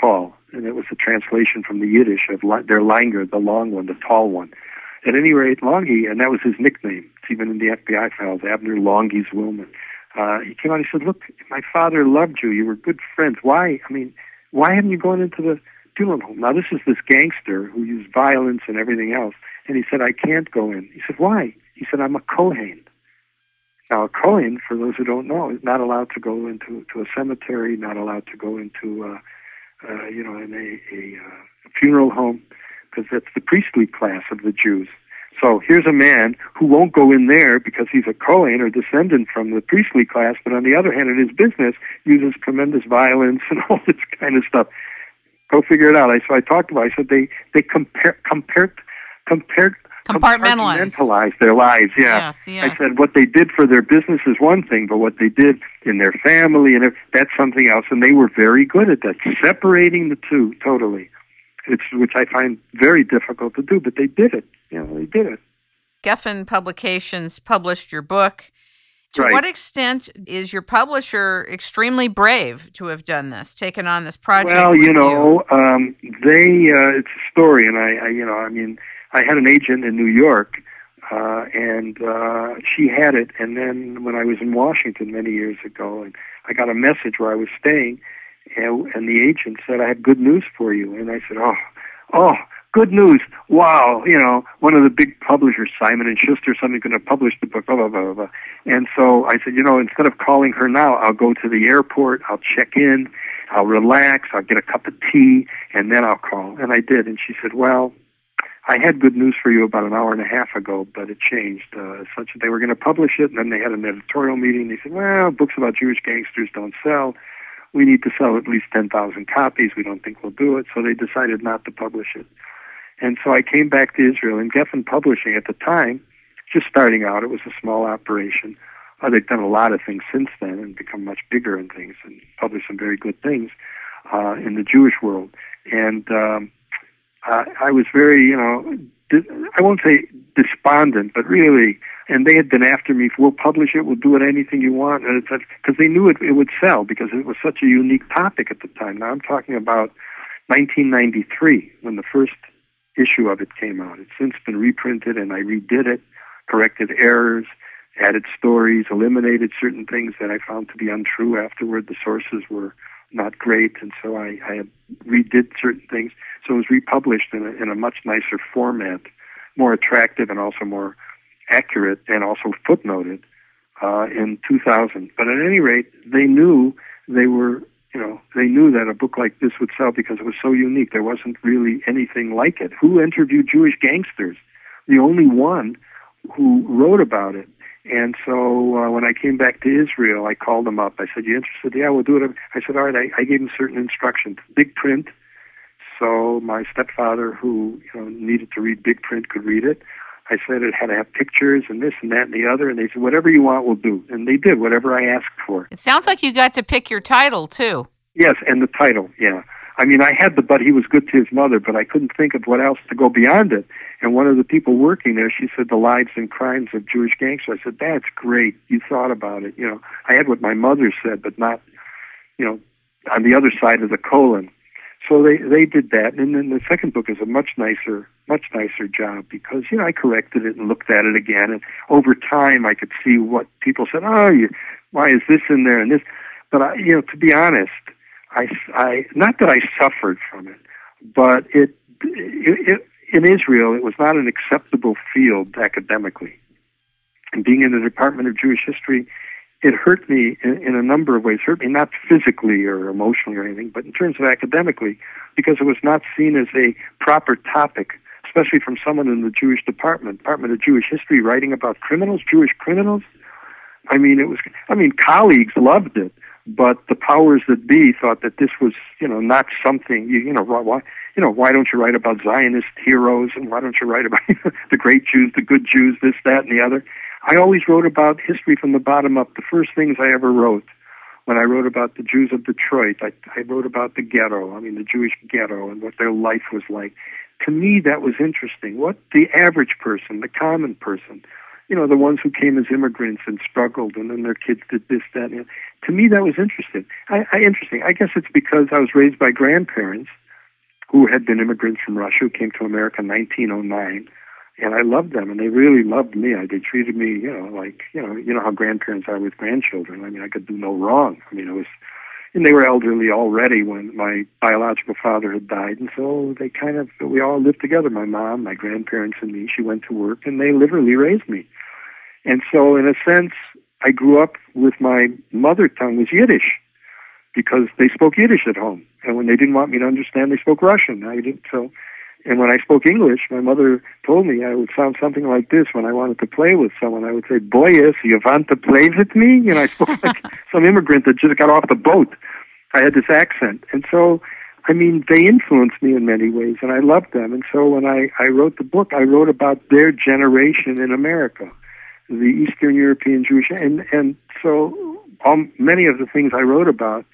tall, and it was a translation from the Yiddish of their Langer, the long one, the tall one. At any rate, Longy, and that was his nickname. It's even in the FBI files, Abner Longy Zwillman. He came out and he said, look, my father loved you. You were good friends. Why haven't you gone into the funeral home? Now, this is this gangster who used violence and everything else. And he said, I can't go in. He said, why? He said, I'm a Kohen. Now, a Kohen, for those who don't know, is not allowed to go into a cemetery, not allowed to go into, in a funeral home, because that's the priestly class of the Jews. So here's a man who won't go in there because he's a Kohen or descendant from the priestly class, but on the other hand, in his business, uses tremendous violence and all this kind of stuff. Go figure it out. So I talked about it. I said they compartmentalize their lives. Yeah. Yes. I said what they did for their business is one thing, but what they did in their family, and that's something else. And they were very good at that, separating the two totally. Which I find very difficult to do, but they did it. They did it. Geffen Publications published your book. To Right. what extent is your publisher extremely brave to have done this, taken on this project? Well, with it's a story, and I had an agent in New York, and she had it, and then when I was in Washington many years ago, and I got a message where I was staying, and the agent said, I have good news for you. And I said, oh, good news. Wow. One of the big publishers, Simon & Schuster, something going to publish the book, blah, blah, blah, blah. And so I said, instead of calling her now, I'll go to the airport, I'll check in, I'll relax, I'll get a cup of tea, and then I'll call. And I did. And she said, well, I had good news for you about an hour and a half ago, but it changed. Such that they were going to publish it, and then they had an editorial meeting. They said, well, books about Jewish gangsters don't sell. We need to sell at least 10,000 copies. We don't think we'll do it. So they decided not to publish it. And so I came back to Israel, and Geffen Publishing at the time, just starting out, it was a small operation. They've done a lot of things since then and become much bigger in things and published some very good things in the Jewish world. And I was very, I won't say despondent, but really, and they had been after me, we'll publish it, we'll do it, anything you want, and it's because they knew it would sell because it was such a unique topic at the time. Now I'm talking about 1993 when the first issue of it came out. It's since been reprinted, and I redid it, corrected errors, added stories, eliminated certain things that I found to be untrue afterward. The sources were not great, and so I redid certain things. So it was republished in a much nicer format, more attractive and also more accurate, and also footnoted in 2000. But at any rate, they knew they knew that a book like this would sell because it was so unique. There wasn't really anything like it. Who interviewed Jewish gangsters? The only one who wrote about it. And so when I came back to Israel, I called them up. I said, you interested? Yeah, we'll do it. I said, all right. I gave them certain instructions. Big print. So my stepfather, who needed to read big print, could read it. I said it had to have pictures and this and that and the other. And they said, whatever you want, we'll do. And they did whatever I asked for. It sounds like you got to pick your title, too. Yes, and the title, yeah. I mean, I had but he was good to his mother, but I couldn't think of what else to go beyond it. And one of the people working there, she said, The Lives and Crimes of Jewish Gangsters. I said, that's great. You thought about it. I had what my mother said, but not, on the other side of the colon. So they did that. And then the second book is a much nicer job because, I corrected it and looked at it again. And over time, I could see what people said, why is this in there and this? But, to be honest, I not that I suffered from it, but it in Israel, it was not an acceptable field academically. And being in the Department of Jewish History, it hurt me in a number of ways. Hurt me not physically or emotionally or anything, but in terms of academically, because it was not seen as a proper topic, especially from someone in the Jewish Department of Jewish History, writing about criminals, Jewish criminals. Colleagues loved it, but the powers that be thought that this was, not something. Why don't you write about Zionist heroes, and why don't you write about the great Jews, the good Jews, this, that, and the other? I always wrote about history from the bottom up. The first things I ever wrote, when I wrote about the Jews of Detroit, I wrote about the ghetto, the Jewish ghetto, and what their life was like. To me, that was interesting. What the average person, the common person, the ones who came as immigrants and struggled, and then their kids did this, that. And to me, that was interesting. Interesting. I guess it's because I was raised by grandparents who had been immigrants from Russia, who came to America in 1909. And I loved them, and they really loved me. They treated me, like, how grandparents are with grandchildren. I mean, I could do no wrong. I mean, and they were elderly already when my biological father had died. And so we all lived together, my mom, my grandparents, and me. She went to work, and they literally raised me. And so, in a sense, I grew up with my mother tongue was Yiddish, because they spoke Yiddish at home. And when they didn't want me to understand, they spoke Russian. I didn't, so... And when I spoke English, my mother told me I would sound something like this when I wanted to play with someone. I would say, "Boyes, you want to play with me?" I spoke like some immigrant that just got off the boat. I had this accent. And so, I mean, they influenced me in many ways, and I loved them. And so when I wrote the book, I wrote about their generation in America, the Eastern European Jewish. And so many of the things I wrote about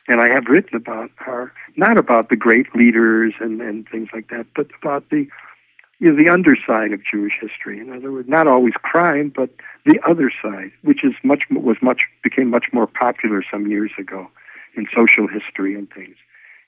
and I have written about are not about the great leaders and things like that, but about the underside of Jewish history. In other words, not always crime, but the other side, which became much more popular some years ago in social history and things.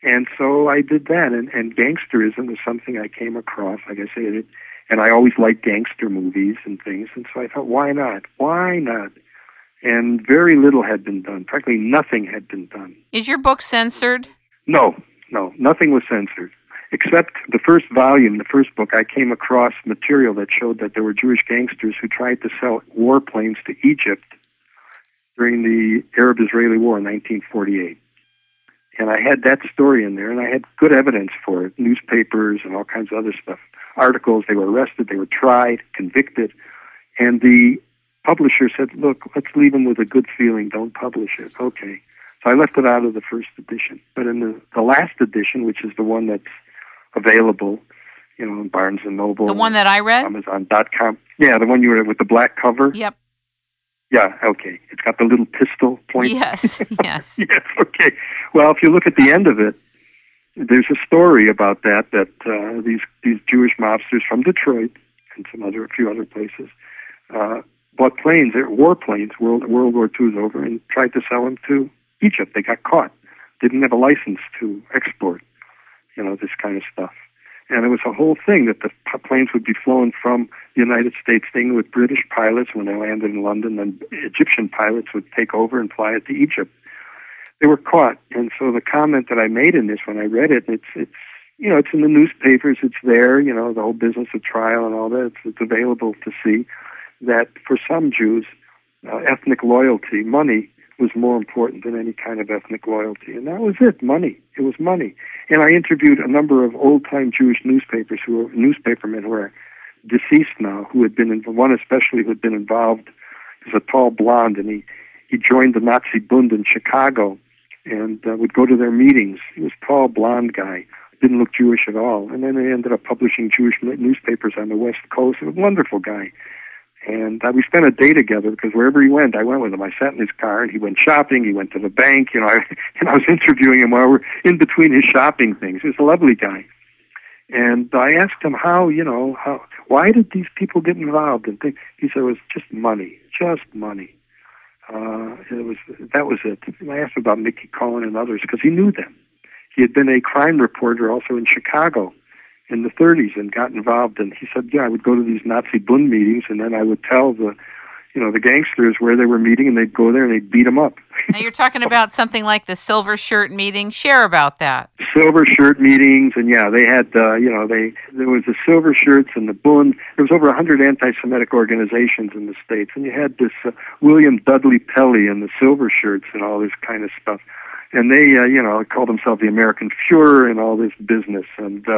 And so I did that, and gangsterism was something I came across, like I said, and I always liked gangster movies and things, and so I thought, why not? Why not? And very little had been done. Practically nothing had been done. Is your book censored? No, nothing was censored. Except the first volume, the first book, I came across material that showed that there were Jewish gangsters who tried to sell warplanes to Egypt during the Arab-Israeli War in 1948. And I had that story in there, and I had good evidence for it, newspapers and all kinds of other stuff. Articles, they were arrested, they were tried, convicted, and the publisher said, look, let's leave them with a good feeling, don't publish it. Okay. So I left it out of the first edition. But in the last edition, which is the one that's available, in Barnes & Noble. The one that I read? Amazon.com. Yeah, the one you read with the black cover. Yep. Yeah, okay. It's got the little pistol point. Yes, yes. Yes, okay. Well, if you look at the end of it, there's a story about that these Jewish mobsters from Detroit and a few other places, bought planes, warplanes, World War II is over, and tried to sell them to Egypt. They got caught. Didn't have a license to export, this kind of stuff. And it was a whole thing that the planes would be flown from the United States to England with British pilots when they landed in London, and Egyptian pilots would take over and fly it to Egypt. They were caught. And so the comment that I made in this when I read it, it's in the newspapers, it's there, the whole business of trial and all that, it's available to see, that for some Jews, ethnic loyalty, money, was more important than any kind of ethnic loyalty. And that was it, money. It was money. And I interviewed a number of old-time Jewish newspapers newspapermen who are deceased now, who had been, one especially who had been involved. He was a tall blonde, and he joined the Nazi Bund in Chicago and would go to their meetings. He was a tall, blonde guy, didn't look Jewish at all. And then they ended up publishing Jewish newspapers on the West Coast. He was a wonderful guy. And we spent a day together because wherever he went, I went with him. I sat in his car, and he went shopping. He went to the bank, and I was interviewing him while we were in between his shopping things. He was a lovely guy. And I asked him why did these people get involved? And he said it was just money. That was it. And I asked him about Mickey Cohen and others because he knew them. He had been a crime reporter also in Chicago in the 30s and got involved. And he said, I would go to these Nazi Bund meetings, and then I would tell the gangsters where they were meeting, and they'd go there and they'd beat them up. Now you're talking about something like the Silver Shirt meeting. Share about that. Silver Shirt meetings, and they had, there was the Silver Shirts and the Bund. There was over 100 anti-Semitic organizations in the States, and you had this William Dudley Pelley and the Silver Shirts and all this kind of stuff. And they, called themselves the American Fuhrer and all this business. And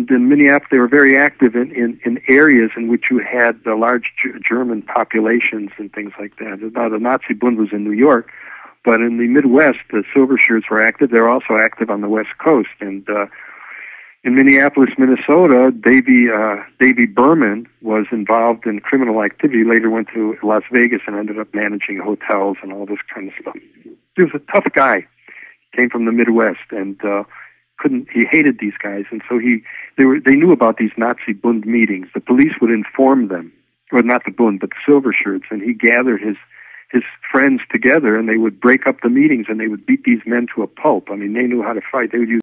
in Minneapolis, they were very active in areas in which you had the large German populations and things like that. Now, the Nazi Bund was in New York, but in the Midwest, the Silver Shirts were active. They were also active on the West Coast. And in Minneapolis, Minnesota, Davy Berman was involved in criminal activity. Later went to Las Vegas and ended up managing hotels and all this kind of stuff. He was a tough guy. Came from the Midwest, and he hated these guys, and so they knew about these Nazi Bund meetings. The police would inform them or not the Bund, but the silver shirts, and he gathered his friends together, and they would break up the meetings, and they would beat these men to a pulp. I mean, they knew how to fight. They would use